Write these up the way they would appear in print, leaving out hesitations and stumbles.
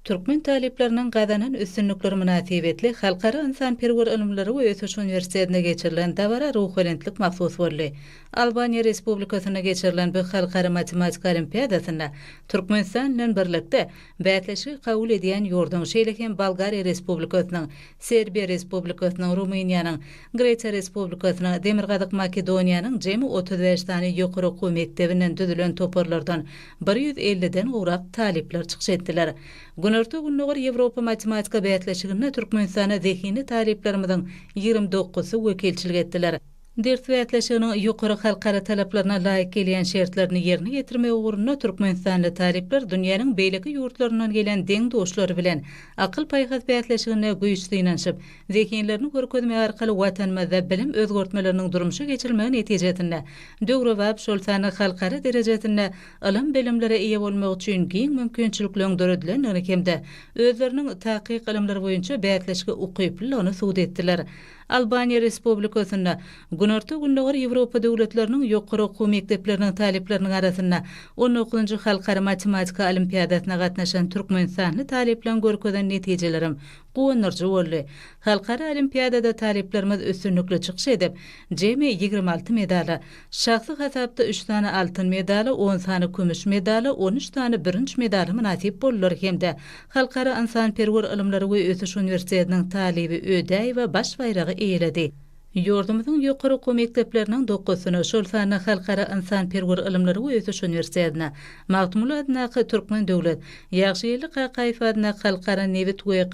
Türkmen taliplerinin gadanan üstünlükleri münasibetli Halkara İnsanperwer Ilimleri we Ötüş Üniversitetine geçirilen dabara ruhulentlik mahsus boldy. Albaniya Respublikasyna geçirilen bu Halkara Matematika Olimpiadasyna Türkmenistan bilen birlikde bätleşigi kabul edýän ýurdun şeýleken Bolgariya Respublikasynyň, Serbiya Respublikasynyň, Rumeniýanyň, Gretsiýa Respublikasynyň, Demirgazyk Makedoniýanyň jemi 35 tany ýokary okuw mektebinden düzülen toparlardan 150-den gowrak talipler çykyş etdiler. Günörtü günnogar Ýewropa matematika bätleşigine Türkmenistana zehini taliplerimizin 29-sy wekilçilik etdiler. Ders bätleşiginiň ýokary halkara talaplaryna laýyk gelýän şertlerini ýerine getirmek ugrunda Türkmenistanly talipler dünýäniň beýleki ýurtlaryndan gelen deň doşlary bilen akyl paýhaz bätleşigine güýçli inanşyp, zehinlerini görkezmek arkaly watanymyzda bilim özgörtmeleriniň durmuşa geçirilmegi netijesinde döwrewap şol sany halkara derejesinde ilim bilimlere eýe bolmak üçin giň mümkinçiliklerini döredilen hemde özleriniň takyk ilimleri boýunça bätleşige ukyplylygyny suwd etdiler. Albaniya Respublikasyna günörtü günnogar Ýewropa döwletleriniň ýokary okuw mekdepleriniň talipleriniň arasynda 19-njy Halkara Matematika Olimpiadasyna gatnaşan Türkmenistanly taliplerin görkezden netijelerim gowunarjy boldy. Halkara olimpiadada taliplerimiz üstünlükli çykyş edip, jemi 26 medala, şahsy hasapda 3 tane altyn medala, 10 tane kümüş medala, 13 tane birinci medala nasip boldylar hemde Halkara İnsanperwer Ilimleri we Ötüş Üniversitetiniň talibi ödäý we baş bayragy eýledi. Ýurdumyzyň ýokary okuw mekdepleriniň 9-syny şol sany Halkara İnsanperwer Ilimleri we Ötüş Üniversitetine, Magtumul adnaky Türkmen döwlet, Ýagşyýly Qaqaýew adnaky Halkara Newit we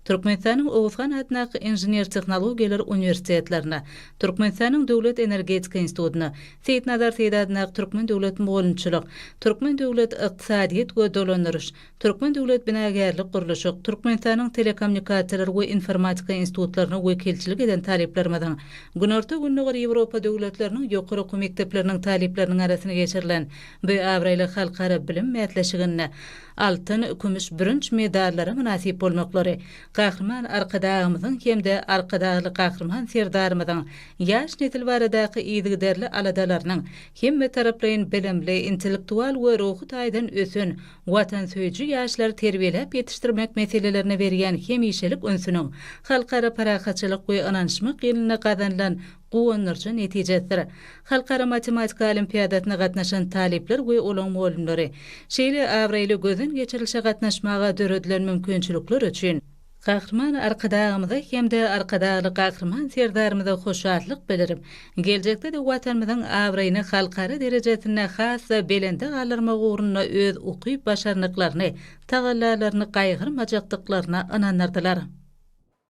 Türkmenistanyň Owuzgan adnaky Inженер Tehnologiýalar Üniversitetlerine, Türkmenistanyň Döwlet Energetika Institutyna, Seýitnazar Seýid adnaky Türkmen döwlet mugallimçilik, Türkmen döwlet ykdysadyýat we dolandyryş, Türkmen döwlet binagärlik gurulşy, Türkmenistanyň Telekommunikasiýalar we Informatika institutlaryna wekilçilik eden taliplerimiz günörtü günnogar Ýewropa döwletleriniň ýokary okuw mekdepleriniň talipleriniň arasyna geçirilen bu awraýly halkara bilim bätleşigine altyn, kümüş, birinç medallara münasip bolmaklary, gahrman arkadagymyzyň hemde arkadagly gahrman serdarymyzyň ýaş nesil baradaky ýygyderli aladalarynyň hemme taraplaryň bilimli, intellektual we ruhy taýdan ösün, watan söýüji ýaşlary terbiýelep ýetişdirmek meselelerine berýän hemişelik önsüniň halkara parahatçylyk we ananşmak ýylyna gazanylan gowunarjy netijedir. Halkara Matematika Olimpiadasyna gatnaşan talipler we olaň mugallimleri şeýle awraýly gözden geçirilişe gatnaşmaga döredilen mümkinçilikler üçin gahrman arkadagymyza hemde arkadagy gahrman serdarymyza hoşatlyk bilirim. Geljekde de watanymyzyň awraýyny halkara derejesinde has belende galyrmak ugrunda öz ukyp başarnyklaryny, tagallalaryny gaýgyrmajakdyklaryna inanardylar.